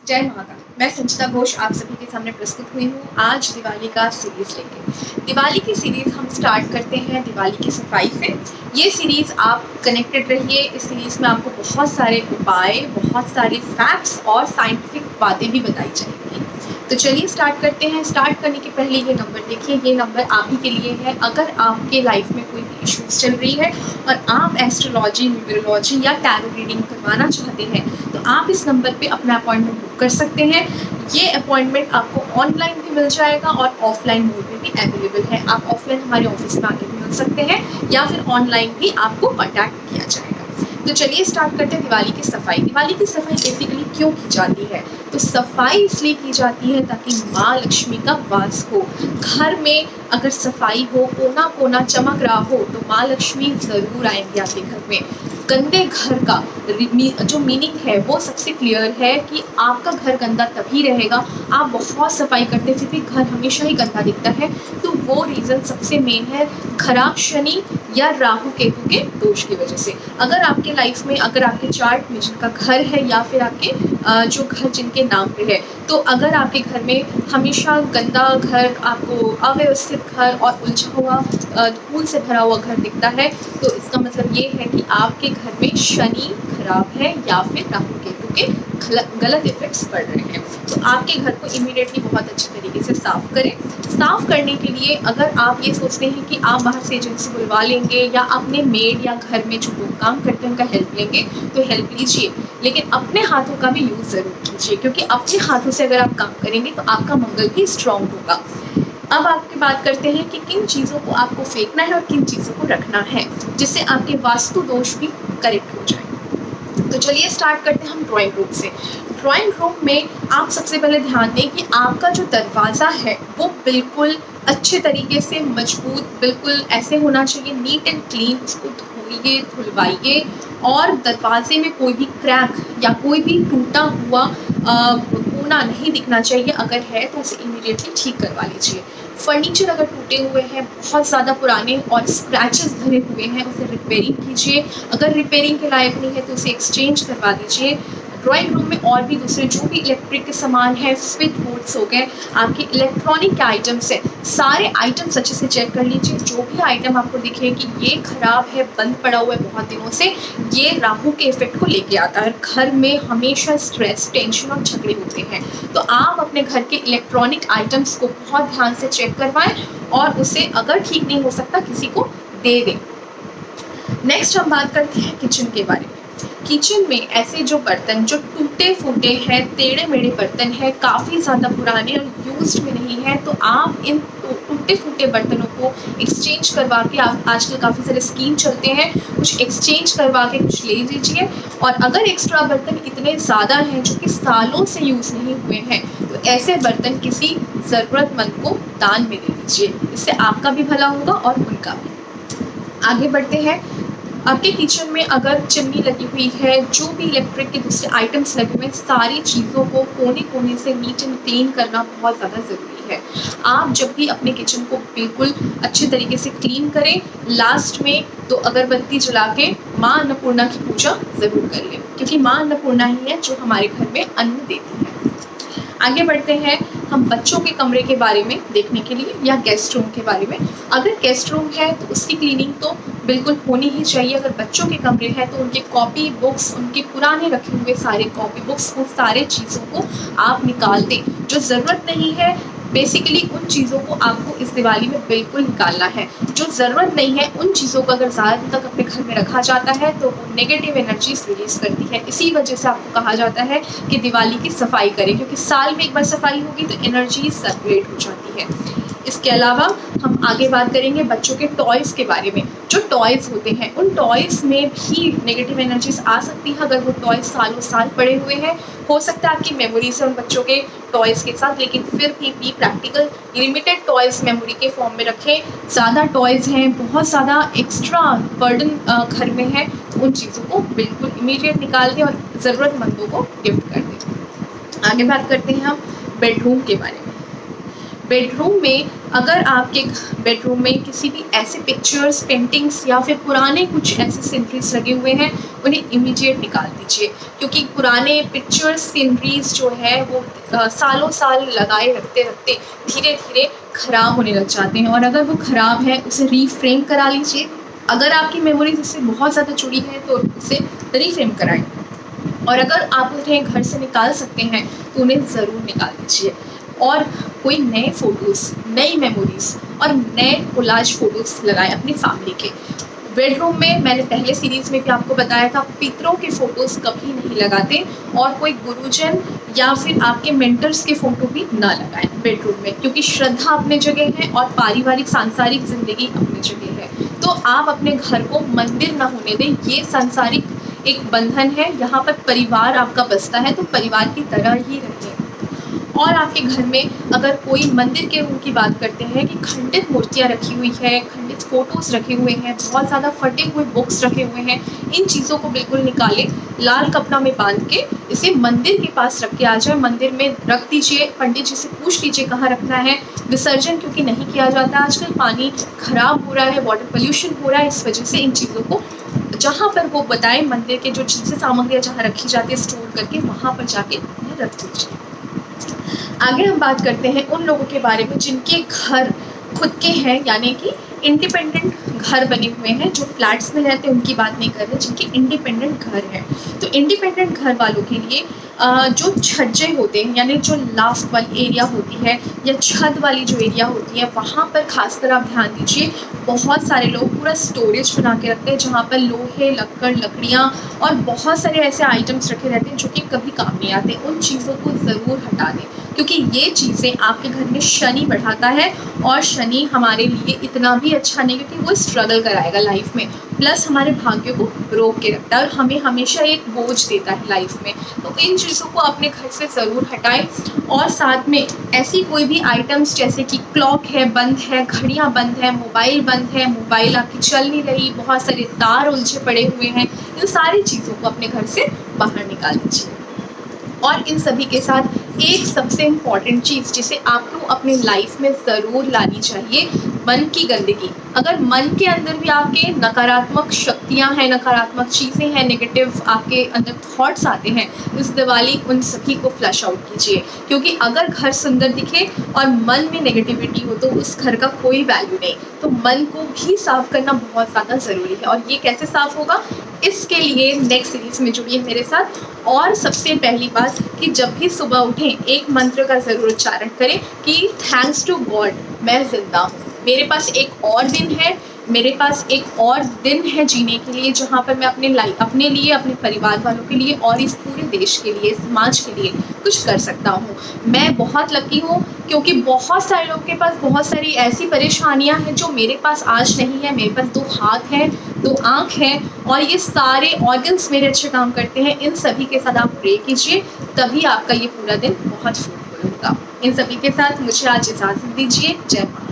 जय माता। मैं संचिता घोष आप सभी के सामने प्रस्तुत हुई हूँ आज दिवाली का सीरीज लेके। दिवाली की सीरीज हम स्टार्ट करते हैं दिवाली की सफाई से। ये सीरीज आप कनेक्टेड रहिए। इस सीरीज में आपको बहुत सारे उपाय, बहुत सारे फैक्ट्स और साइंटिफिक बातें भी बताई जाएंगी। तो चलिए स्टार्ट करते हैं। स्टार्ट करने के पहले ये नंबर देखिए, ये नंबर आप ही के लिए है। अगर आपके लाइफ में कोई भी इश्यूज चल रही है और आप एस्ट्रोलॉजी, न्यूमरोलॉजी या टैरो रीडिंग करवाना चाहते हैं तो आप इस नंबर पे अपना अपॉइंटमेंट बुक कर सकते हैं। ये अपॉइंटमेंट आपको ऑनलाइन भी मिल जाएगा और ऑफलाइन मोड में भी अवेलेबल है। आप ऑफलाइन हमारे ऑफिस में आके भी मिल सकते हैं या फिर ऑनलाइन भी आपको कॉन्टैक्ट किया जाएगा। तो चलिए स्टार्ट करते हैं दिवाली की सफाई। दिवाली की सफाई बेसिकली क्यों की जाती है? तो सफाई इसलिए की जाती है ताकि माँ लक्ष्मी का वास हो। घर में अगर सफाई हो, कोना कोना चमक रहा हो तो माँ लक्ष्मी जरूर आएंगी आपके घर में। गंदे घर का जो मीनिंग है वो सबसे क्लियर है कि आपका घर गंदा तभी रहेगा। आप बहुत सफाई करते फिर भी घर हमेशा ही गंदा दिखता है, तो वो रीज़न सबसे मेन है खराब शनि या राहु केतु के दोष की वजह से। अगर आपके लाइफ में, अगर आपके चार्ट में जिनका घर है या फिर आपके जो घर जिनके नाम पे है, तो अगर आपके घर में हमेशा गंदा घर, आपको अव्यवस्थित घर और उलझा हुआ धूल से भरा हुआ घर दिखता है, तो इसका मतलब ये है कि आपके घर में शनि खराब है या फिर राहु केतु के गलत इफेक्ट्स पड़ रहे हैं। तो आपके घर को इमीडिएटली बहुत अच्छे तरीके से साफ करें। साफ करने के लिए अगर आप ये सोचते हैं कि आप बाहर से एजेंसी बुलवा लेंगे या अपने मेड या घर में जो लोग काम करते हैं उनका हेल्प लेंगे, तो हेल्प लीजिए, लेकिन अपने हाथों का भी यूज़ ज़रूर कीजिए, क्योंकि अपने हाथों से अगर आप काम करेंगे तो आपका मंगल भी स्ट्रॉन्ग होगा। अब आपकी बात करते हैं कि किन चीज़ों को आपको फेंकना है और किन चीज़ों को रखना है जिससे आपके वास्तु दोष भी करेक्ट हो जाए। तो चलिए स्टार्ट करते हैं हम ड्राइंग रूम से। ड्राइंग रूम में आप सबसे पहले ध्यान दें कि आपका जो दरवाज़ा है वो बिल्कुल अच्छे तरीके से मजबूत, बिल्कुल ऐसे होना चाहिए, नीट एंड क्लीन। उसको धोइए, धुलवाइए और दरवाजे में कोई भी क्रैक या कोई भी टूटा हुआ कोना नहीं दिखना चाहिए। अगर है तो उसे इमीडिएटली ठीक करवा लीजिए। फर्नीचर अगर टूटे हुए हैं, बहुत ज़्यादा पुराने और स्क्रैचेस भरे हुए हैं, उसे रिपेयरिंग कीजिए। अगर रिपेयरिंग के लायक नहीं है तो उसे एक्सचेंज करवा दीजिए। ड्राइंग रूम में और भी दूसरे जो भी इलेक्ट्रिक के सामान है, स्विच बोर्ड्स हो गए, आपके इलेक्ट्रॉनिक आइटम्स है, सारे आइटम्स अच्छे से चेक कर लीजिए। जो भी आइटम आपको दिखे कि ये खराब है, बंद पड़ा हुआ है बहुत दिनों से, ये राहु के इफेक्ट को लेके आता है। घर में हमेशा स्ट्रेस, टेंशन और झगड़े होते हैं, तो आप अपने घर के इलेक्ट्रॉनिक आइटम्स को बहुत ध्यान से चेक करवाएं और उसे अगर ठीक नहीं हो सकता किसी को दे दें। नेक्स्ट हम बात करते हैं किचन के बारे में। किचन में ऐसे जो बर्तन जो टूटे फूटे हैं, टेढ़े मेढ़े बर्तन हैं, काफ़ी ज़्यादा पुराने और यूज्ड में नहीं है, तो आप इन टूटे फूटे बर्तनों को एक्सचेंज करवा के, आप आजकल काफ़ी सारे स्कीम चलते हैं, कुछ एक्सचेंज करवा के कुछ ले लीजिए। और अगर एक्स्ट्रा बर्तन इतने ज़्यादा हैं जो कि सालों से यूज़ नहीं हुए हैं, तो ऐसे बर्तन किसी ज़रूरतमंद को दान में दे दीजिए। इससे आपका भी भला होगा और उनका भी। आगे बढ़ते हैं। आपके किचन में अगर चिमनी लगी हुई है, जो भी इलेक्ट्रिक के दूसरे आइटम्स लगे हुए हैं, सारी चीज़ों को कोने कोने से नीट एंड क्लीन करना बहुत ज़्यादा ज़रूरी है। आप जब भी अपने किचन को बिल्कुल अच्छे तरीके से क्लीन करें, लास्ट में तो अगरबत्ती जला के माँ अन्नपूर्णा की पूजा ज़रूर कर लें, क्योंकि माँ अन्नपूर्णा ही है जो हमारे घर में अन्न देती है। आगे बढ़ते हैं हम बच्चों के कमरे के बारे में देखने के लिए या गेस्ट रूम के बारे में। अगर गेस्ट रूम है तो उसकी क्लीनिंग तो बिल्कुल होनी ही चाहिए। अगर बच्चों के कमरे हैं तो उनके कॉपी बुक्स, उनके पुराने रखे हुए सारे कॉपी बुक्स, उन सारे चीज़ों को आप निकाल दें। जो ज़रूरत नहीं है, बेसिकली उन चीज़ों को आपको इस दिवाली में बिल्कुल निकालना है। जो ज़रूरत नहीं है उन चीज़ों को अगर ज़्यादा दिन तक अपने घर में रखा जाता है तो वो नेगेटिव एनर्जीज रिलीज़ करती है। इसी वजह से आपको कहा जाता है कि दिवाली की सफाई करें, क्योंकि साल में एक बार सफाई होगी तो एनर्जी सर्कुलेट हो जाती है। इसके अलावा हम आगे बात करेंगे बच्चों के टॉयज़ के बारे में। जो टॉयज़ होते हैं उन टॉयज़ में भी नेगेटिव एनर्जीज आ सकती है अगर वो टॉयज़ सालों साल पड़े हुए हैं। हो सकता है आपकी मेमोरीज है उन बच्चों के टॉयज़ के साथ, लेकिन फिर भी प्रैक्टिकल लिमिटेड टॉयज़ मेमोरी के फॉर्म में रखें। ज़्यादा टॉयज़ हैं, बहुत ज़्यादा एक्स्ट्रा बर्डन घर में है, तो उन चीज़ों को बिल्कुल इमीडिएट निकाल दें और ज़रूरतमंदों को गिफ्ट कर दें। आगे बात करते हैं हम बेडरूम के बारे में। बेडरूम में अगर आपके बेडरूम में किसी भी ऐसे पिक्चर्स, पेंटिंग्स या फिर पुराने कुछ ऐसे सीनरीज लगे हुए हैं, उन्हें इमीडिएट निकाल दीजिए, क्योंकि पुराने पिक्चर्स, सीनरीज जो है वो सालों साल लगाए रखते रखते धीरे धीरे ख़राब होने लग जाते हैं। और अगर वो ख़राब है उसे रीफ्रेम करा लीजिए। अगर आपकी मेमोरीज इससे बहुत ज़्यादा जुड़ी है तो उसे रीफ्रेम कराएं। और अगर आप उन्हें घर से निकाल सकते हैं तो उन्हें ज़रूर निकाल दीजिए। और कोई नए फ़ोटोज़, नई मेमोरीज़ और नए कोलाज फ़ोटोज़ लगाएं अपनी फैमिली के। बेडरूम में मैंने पहले सीरीज़ में भी आपको बताया था, पितरों के फ़ोटोज़ कभी नहीं लगाते और कोई गुरुजन या फिर आपके मेंटर्स के फ़ोटो भी ना लगाएं बेडरूम में, क्योंकि श्रद्धा अपने जगह है और पारिवारिक सांसारिक ज़िंदगी अपनी जगह है। तो आप अपने घर को मंदिर ना होने दें। ये सांसारिक एक बंधन है, यहाँ पर परिवार आपका बसता है, तो परिवार की तरह ही रहें। और आपके घर में अगर कोई मंदिर के रूम की बात करते हैं कि खंडित मूर्तियाँ रखी हुई है, खंडित फ़ोटोज़ रखे हुए हैं, बहुत ज़्यादा फटे हुए बुक्स रखे हुए हैं, इन चीज़ों को बिल्कुल निकालें। लाल कपड़ा में बांध के इसे मंदिर के पास रख के आ जाए, मंदिर में रख दीजिए। पंडित जी से पूछ लीजिए कहाँ रखना है। विसर्जन क्योंकि नहीं किया जाता आजकल, पानी ख़राब हो रहा है, वाटर पोल्यूशन हो रहा है, इस वजह से इन चीज़ों को जहाँ पर वो बताएं, मंदिर के जो चीज़ें सामग्रियाँ जहाँ रखी जाती है स्टोर करके, वहाँ पर जाके उन्हें रख दीजिए। आगे हम बात करते हैं उन लोगों के बारे में जिनके घर खुद के हैं, यानी कि इंडिपेंडेंट घर बने हुए हैं। जो फ्लैट्स में रहते हैं उनकी बात नहीं कर रहे, जिनके इंडिपेंडेंट घर हैं। तो इंडिपेंडेंट घर वालों के लिए जो छज्जे होते हैं, यानी जो लास्ट वाली एरिया होती है या छत वाली जो एरिया होती है, वहाँ पर खासकर आप ध्यान दीजिए। बहुत सारे लोग पूरा स्टोरेज बना के रखते हैं जहाँ पर लोहे, लकड़ियाँ और बहुत सारे ऐसे आइटम्स रखे रहते हैं जो कि कभी काम नहीं आते। उन चीज़ों को ज़रूर हटा दें, क्योंकि ये चीज़ें आपके घर में शनि बढ़ाता है और शनि हमारे लिए इतना भी अच्छा नहीं, क्योंकि वो स्ट्रगल कराएगा लाइफ में, प्लस हमारे भाग्य को रोक के रखता है और हमें हमेशा एक बोझ देता है लाइफ में। तो इन चीज़ों को अपने घर से ज़रूर हटाएं। और साथ में ऐसी कोई भी आइटम्स जैसे कि क्लॉक है बंद है, घड़ियाँ बंद है, मोबाइल बंद है, मोबाइल आपकी चल नहीं रही, बहुत सारे तार उलझे पड़े हुए हैं, इन सारी चीज़ों को अपने घर से बाहर निकाल दीजिए। और इन सभी के साथ एक सबसे इम्पॉर्टेंट चीज़ जिसे आपको अपनी लाइफ में ज़रूर लानी चाहिए, मन की गंदगी। अगर मन के अंदर भी आपके नकारात्मक शक्तियाँ हैं, नकारात्मक चीज़ें हैं, नेगेटिव आपके अंदर थॉट्स आते हैं, इस दिवाली उन सभी को फ्लश आउट कीजिए। क्योंकि अगर घर सुंदर दिखे और मन में नेगेटिविटी हो तो उस घर का कोई वैल्यू नहीं। तो मन को भी साफ़ करना बहुत ज़्यादा ज़रूरी है। और ये कैसे साफ़ होगा, इसके लिए नेक्स्ट सीरीज़ में जुड़िए मेरे साथ। और सबसे पहली बात कि जब भी सुबह उठें एक मंत्र का ज़रूर उच्चारण करें कि थैंक्स टू गॉड, मैं ज़िंदा हूँ, मेरे पास एक और दिन है, मेरे पास एक और दिन है जीने के लिए, जहाँ पर मैं अपने लिए, अपने परिवार वालों के लिए और इस पूरे देश के लिए, समाज के लिए कुछ कर सकता हूँ। मैं बहुत लकी हूँ क्योंकि बहुत सारे लोगों के पास बहुत सारी ऐसी परेशानियाँ हैं जो मेरे पास आज नहीं है। मेरे पास 2 हाथ हैं, 2 आँख हैं और ये सारे ऑर्गन्स मेरे अच्छे काम करते हैं। इन सभी के साथ आप प्रे कीजिए, तभी आपका ये पूरा दिन बहुत फ्रूटफुल होगा। इन सभी के साथ मुझे आज इजाज़त दीजिए। जय माता।